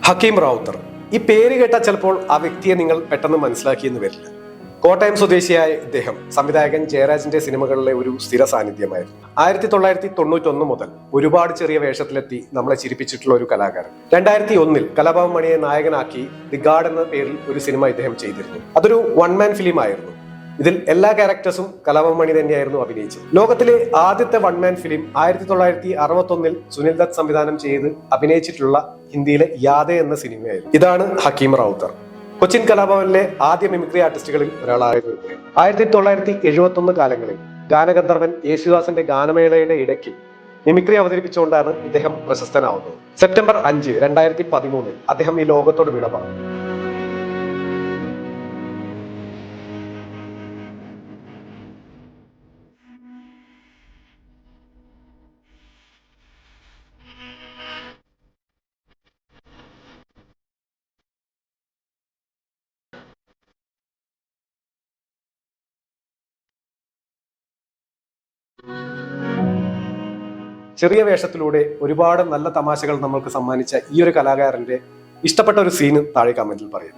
ഹക്കീം റാവുത്തർ. ഈ പേര് കേട്ടാൽ ചിലപ്പോൾ ആ വ്യക്തിയെ നിങ്ങൾ പെട്ടെന്ന് മനസ്സിലാക്കിയെന്ന് വരില്ല. കോട്ടയം സ്വദേശിയായ ഇദ്ദേഹം സംവിധായകൻ ജയരാജിന്റെ സിനിമകളിലെ ഒരു സ്ഥിര സാന്നിധ്യമായിരുന്നു. 1991 മുതൽ ഒരുപാട് ചെറിയ വേഷത്തിലെത്തി നമ്മളെ ചിരിപ്പിച്ചിട്ടുള്ള ഒരു കലാകാരൻ. 2001 കലാഭവൻ മണിയെ നായകനാക്കി ദി ഗാർഡ് എന്ന പേരിൽ ഒരു സിനിമ ഇദ്ദേഹം ചെയ്തിരുന്നു. അതൊരു വൺ മാൻ ഫിലിം ആയിരുന്നു. ഇതിൽ എല്ലാ ക്യാരക്ടേഴ്സും കലാഭവൻ മണി തന്നെയായിരുന്നു അഭിനയിച്ചത്. ലോകത്തിലെ ആദ്യത്തെ one man film 1961 Sunil Dutt സംവിധാനം ചെയ്ത് അഭിനയിച്ചിട്ടുള്ള ഹിന്ദിയിലെ യാദേ എന്ന സിനിമയായിരുന്നു. ഇതാണ് ഹക്കീം റാവുത്തർ. കൊച്ചിൻ കലാഭവനിലെ ആദ്യ മിമിക്രി ആർട്ടിസ്റ്റുകളിൽ ഒരാളായിരുന്നു. 1971 കാലങ്ങളിൽ ഗാനഗന്ധർവൻ യേശുദാസിന്റെ ഗാനമേളയുടെ ഇടയ്ക്ക് മിമിക്രി അവതരിപ്പിച്ചുകൊണ്ടാണ് ഇദ്ദേഹം പ്രശസ്തനാവുന്നത്. സെപ്റ്റംബർ 5, 2013 അദ്ദേഹം ഈ ലോകത്തോട് വിട പറഞ്ഞു. ചെറിയ വേഷത്തിലൂടെ ഒരുപാട് നല്ല തമാശകൾ നമ്മൾക്ക് സമ്മാനിച്ച ഈ ഒരു കലാകാരന്റെ ഇഷ്ടപ്പെട്ട ഒരു സീന് താഴെ കമന്റിൽ പറയാം.